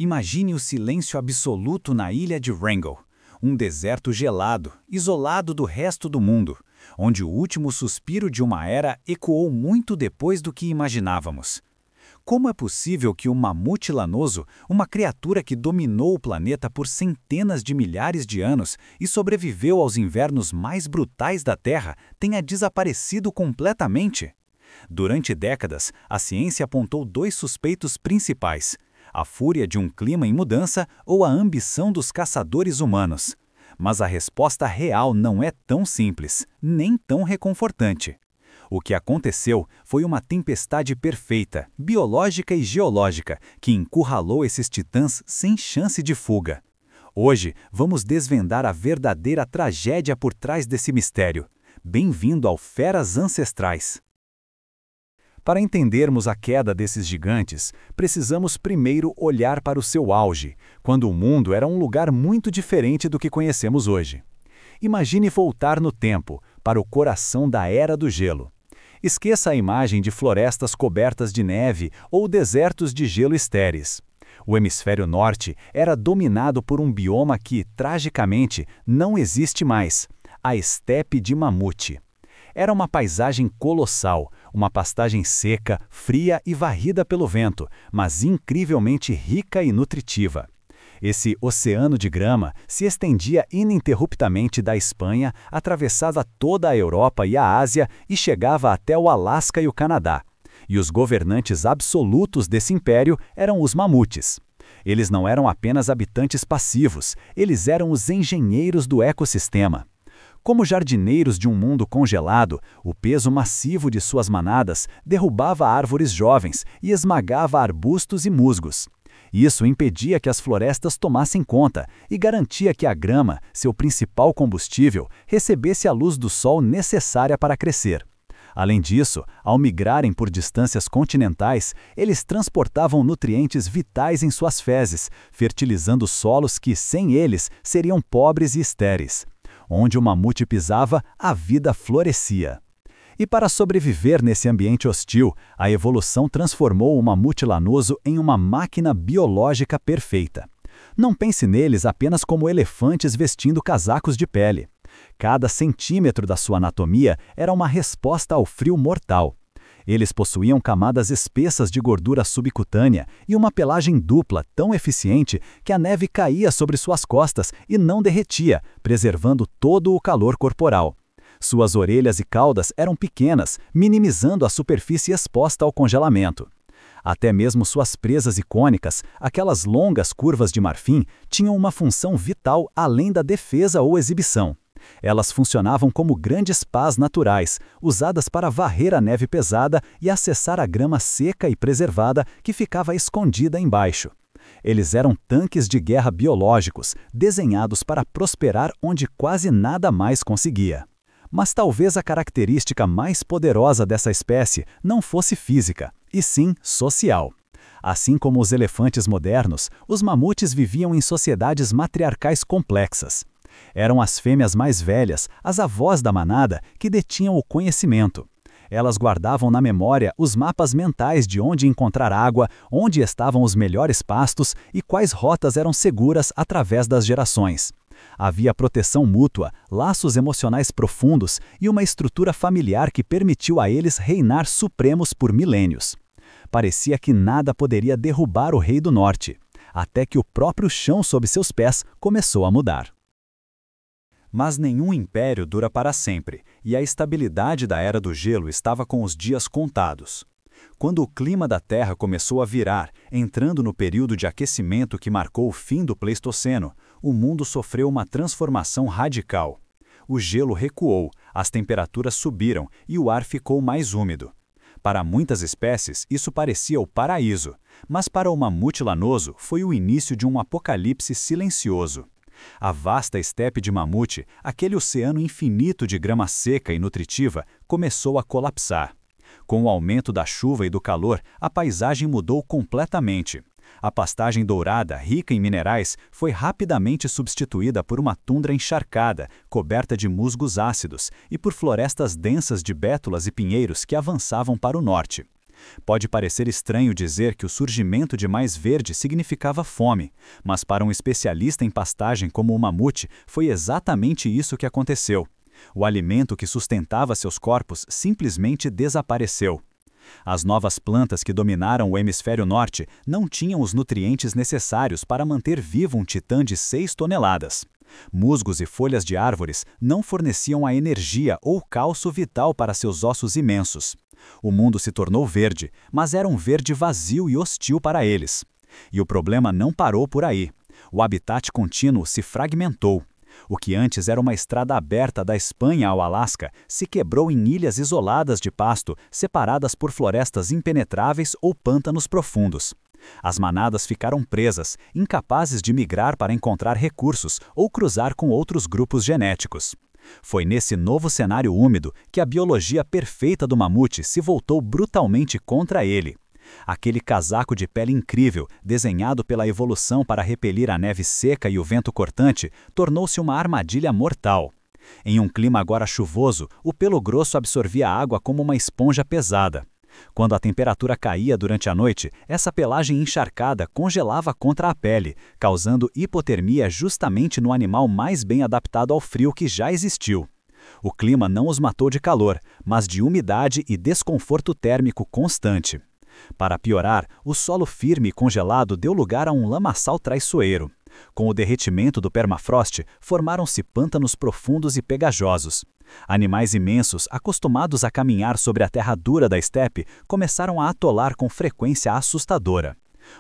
Imagine o silêncio absoluto na ilha de Wrangell, um deserto gelado, isolado do resto do mundo, onde o último suspiro de uma era ecoou muito depois do que imaginávamos. Como é possível que um mamute lanoso, uma criatura que dominou o planeta por centenas de milhares de anos e sobreviveu aos invernos mais brutais da Terra, tenha desaparecido completamente? Durante décadas, a ciência apontou dois suspeitos principais: a fúria de um clima em mudança ou a ambição dos caçadores humanos. Mas a resposta real não é tão simples, nem tão reconfortante. O que aconteceu foi uma tempestade perfeita, biológica e geológica, que encurralou esses titãs sem chance de fuga. Hoje, vamos desvendar a verdadeira tragédia por trás desse mistério. Bem-vindo ao Feras Ancestrais! Para entendermos a queda desses gigantes, precisamos primeiro olhar para o seu auge, quando o mundo era um lugar muito diferente do que conhecemos hoje. Imagine voltar no tempo, para o coração da Era do Gelo. Esqueça a imagem de florestas cobertas de neve ou desertos de gelo estéreis. O hemisfério norte era dominado por um bioma que, tragicamente, não existe mais: a estepe de mamute. Era uma paisagem colossal, uma pastagem seca, fria e varrida pelo vento, mas incrivelmente rica e nutritiva. Esse oceano de grama se estendia ininterruptamente da Espanha, atravessava toda a Europa e a Ásia e chegava até o Alasca e o Canadá. E os governantes absolutos desse império eram os mamutes. Eles não eram apenas habitantes passivos, eles eram os engenheiros do ecossistema. Como jardineiros de um mundo congelado, o peso massivo de suas manadas derrubava árvores jovens e esmagava arbustos e musgos. Isso impedia que as florestas tomassem conta e garantia que a grama, seu principal combustível, recebesse a luz do sol necessária para crescer. Além disso, ao migrarem por distâncias continentais, eles transportavam nutrientes vitais em suas fezes, fertilizando solos que, sem eles, seriam pobres e estéreis. Onde o mamute pisava, a vida florescia. E para sobreviver nesse ambiente hostil, a evolução transformou o mamute lanoso em uma máquina biológica perfeita. Não pense neles apenas como elefantes vestindo casacos de pele. Cada centímetro da sua anatomia era uma resposta ao frio mortal. Eles possuíam camadas espessas de gordura subcutânea e uma pelagem dupla tão eficiente que a neve caía sobre suas costas e não derretia, preservando todo o calor corporal. Suas orelhas e caudas eram pequenas, minimizando a superfície exposta ao congelamento. Até mesmo suas presas icônicas, aquelas longas curvas de marfim, tinham uma função vital além da defesa ou exibição. Elas funcionavam como grandes pás naturais, usadas para varrer a neve pesada e acessar a grama seca e preservada que ficava escondida embaixo. Eles eram tanques de guerra biológicos, desenhados para prosperar onde quase nada mais conseguia. Mas talvez a característica mais poderosa dessa espécie não fosse física, e sim social. Assim como os elefantes modernos, os mamutes viviam em sociedades matriarcais complexas. Eram as fêmeas mais velhas, as avós da manada, que detinham o conhecimento. Elas guardavam na memória os mapas mentais de onde encontrar água, onde estavam os melhores pastos e quais rotas eram seguras através das gerações. Havia proteção mútua, laços emocionais profundos e uma estrutura familiar que permitiu a eles reinar supremos por milênios. Parecia que nada poderia derrubar o Rei do Norte, até que o próprio chão sob seus pés começou a mudar. Mas nenhum império dura para sempre, e a estabilidade da Era do Gelo estava com os dias contados. Quando o clima da Terra começou a virar, entrando no período de aquecimento que marcou o fim do Pleistoceno, o mundo sofreu uma transformação radical. O gelo recuou, as temperaturas subiram e o ar ficou mais úmido. Para muitas espécies, isso parecia o paraíso, mas para o mamute lanoso foi o início de um apocalipse silencioso. A vasta estepe de mamute, aquele oceano infinito de grama seca e nutritiva, começou a colapsar. Com o aumento da chuva e do calor, a paisagem mudou completamente. A pastagem dourada, rica em minerais, foi rapidamente substituída por uma tundra encharcada, coberta de musgos ácidos, e por florestas densas de bétulas e pinheiros que avançavam para o norte. Pode parecer estranho dizer que o surgimento de mais verde significava fome, mas para um especialista em pastagem como o mamute, foi exatamente isso que aconteceu. O alimento que sustentava seus corpos simplesmente desapareceu. As novas plantas que dominaram o hemisfério norte não tinham os nutrientes necessários para manter vivo um titã de 6 toneladas. Musgos e folhas de árvores não forneciam a energia ou cálcio vital para seus ossos imensos. O mundo se tornou verde, mas era um verde vazio e hostil para eles. E o problema não parou por aí. O habitat contínuo se fragmentou. O que antes era uma estrada aberta da Espanha ao Alasca se quebrou em ilhas isoladas de pasto, separadas por florestas impenetráveis ou pântanos profundos. As manadas ficaram presas, incapazes de migrar para encontrar recursos ou cruzar com outros grupos genéticos. Foi nesse novo cenário úmido que a biologia perfeita do mamute se voltou brutalmente contra ele. Aquele casaco de pele incrível, desenhado pela evolução para repelir a neve seca e o vento cortante, tornou-se uma armadilha mortal. Em um clima agora chuvoso, o pelo grosso absorvia a água como uma esponja pesada. Quando a temperatura caía durante a noite, essa pelagem encharcada congelava contra a pele, causando hipotermia justamente no animal mais bem adaptado ao frio que já existiu. O clima não os matou de calor, mas de umidade e desconforto térmico constante. Para piorar, o solo firme e congelado deu lugar a um lamaçal traiçoeiro. Com o derretimento do permafrost, formaram-se pântanos profundos e pegajosos. Animais imensos, acostumados a caminhar sobre a terra dura da estepe, começaram a atolar com frequência assustadora.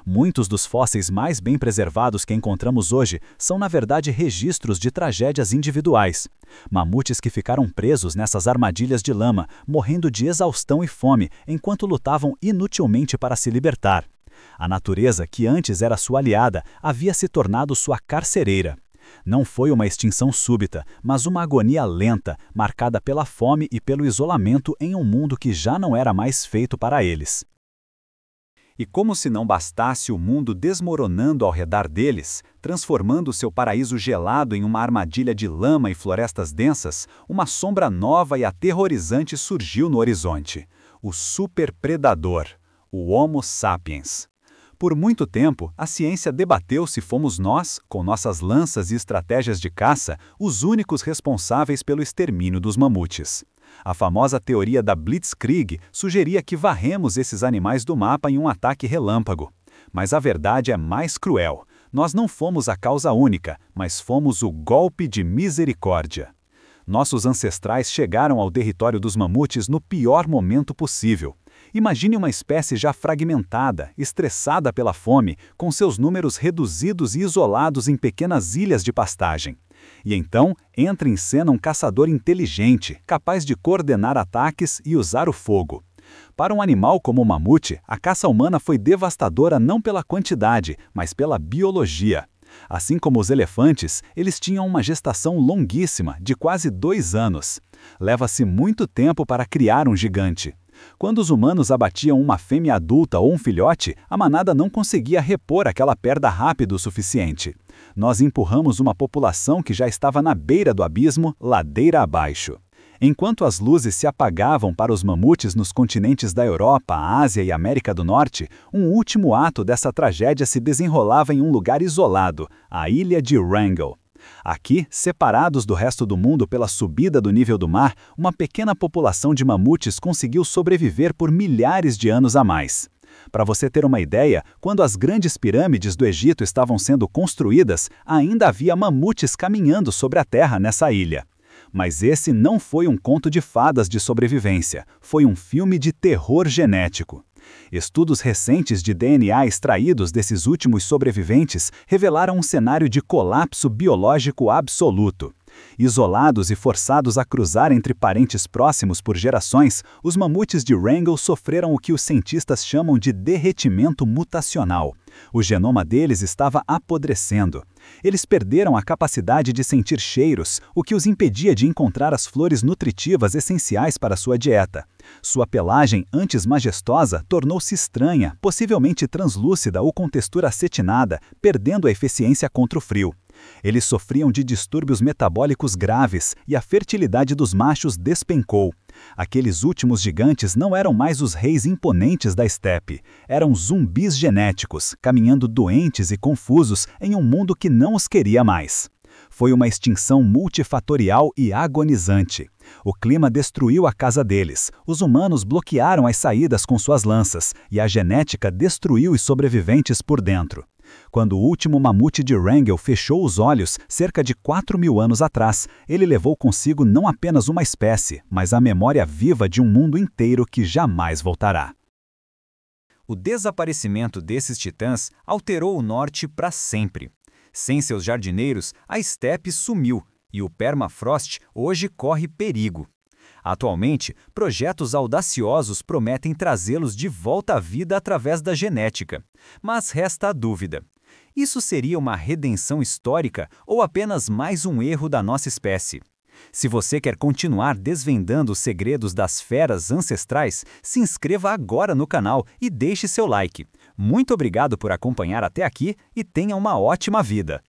Muitos dos fósseis mais bem preservados que encontramos hoje são, na verdade, registros de tragédias individuais. Mamutes que ficaram presos nessas armadilhas de lama, morrendo de exaustão e fome, enquanto lutavam inutilmente para se libertar. A natureza, que antes era sua aliada, havia se tornado sua carcereira. Não foi uma extinção súbita, mas uma agonia lenta, marcada pela fome e pelo isolamento em um mundo que já não era mais feito para eles. E como se não bastasse o mundo desmoronando ao redor deles, transformando seu paraíso gelado em uma armadilha de lama e florestas densas, uma sombra nova e aterrorizante surgiu no horizonte: o superpredador, o Homo sapiens. Por muito tempo, a ciência debateu se fomos nós, com nossas lanças e estratégias de caça, os únicos responsáveis pelo extermínio dos mamutes. A famosa teoria da Blitzkrieg sugeria que varremos esses animais do mapa em um ataque relâmpago. Mas a verdade é mais cruel. Nós não fomos a causa única, mas fomos o golpe de misericórdia. Nossos ancestrais chegaram ao território dos mamutes no pior momento possível. Imagine uma espécie já fragmentada, estressada pela fome, com seus números reduzidos e isolados em pequenas ilhas de pastagem. E então entra em cena um caçador inteligente, capaz de coordenar ataques e usar o fogo. Para um animal como o mamute, a caça humana foi devastadora não pela quantidade, mas pela biologia. Assim como os elefantes, eles tinham uma gestação longuíssima, de quase 2 anos. Leva-se muito tempo para criar um gigante. Quando os humanos abatiam uma fêmea adulta ou um filhote, a manada não conseguia repor aquela perda rápido o suficiente. Nós empurramos uma população que já estava na beira do abismo, ladeira abaixo. Enquanto as luzes se apagavam para os mamutes nos continentes da Europa, Ásia e América do Norte, um último ato dessa tragédia se desenrolava em um lugar isolado, a ilha de Wrangel. Aqui, separados do resto do mundo pela subida do nível do mar, uma pequena população de mamutes conseguiu sobreviver por milhares de anos a mais. Para você ter uma ideia, quando as grandes pirâmides do Egito estavam sendo construídas, ainda havia mamutes caminhando sobre a terra nessa ilha. Mas esse não foi um conto de fadas de sobrevivência, foi um filme de terror genético. Estudos recentes de DNA extraídos desses últimos sobreviventes revelaram um cenário de colapso biológico absoluto. Isolados e forçados a cruzar entre parentes próximos por gerações, os mamutes de Wrangel sofreram o que os cientistas chamam de derretimento mutacional. O genoma deles estava apodrecendo. Eles perderam a capacidade de sentir cheiros, o que os impedia de encontrar as flores nutritivas essenciais para sua dieta. Sua pelagem, antes majestosa, tornou-se estranha, possivelmente translúcida ou com textura acetinada, perdendo a eficiência contra o frio. Eles sofriam de distúrbios metabólicos graves e a fertilidade dos machos despencou. Aqueles últimos gigantes não eram mais os reis imponentes da estepe, eram zumbis genéticos, caminhando doentes e confusos em um mundo que não os queria mais. Foi uma extinção multifatorial e agonizante. O clima destruiu a casa deles, os humanos bloquearam as saídas com suas lanças e a genética destruiu os sobreviventes por dentro. Quando o último mamute de Wrangell fechou os olhos, cerca de 4.000 anos atrás, ele levou consigo não apenas uma espécie, mas a memória viva de um mundo inteiro que jamais voltará. O desaparecimento desses titãs alterou o norte para sempre. Sem seus jardineiros, a estepe sumiu e o permafrost hoje corre perigo. Atualmente, projetos audaciosos prometem trazê-los de volta à vida através da genética. Mas resta a dúvida. Isso seria uma redenção histórica ou apenas mais um erro da nossa espécie? Se você quer continuar desvendando os segredos das feras ancestrais, se inscreva agora no canal e deixe seu like. Muito obrigado por acompanhar até aqui e tenha uma ótima vida!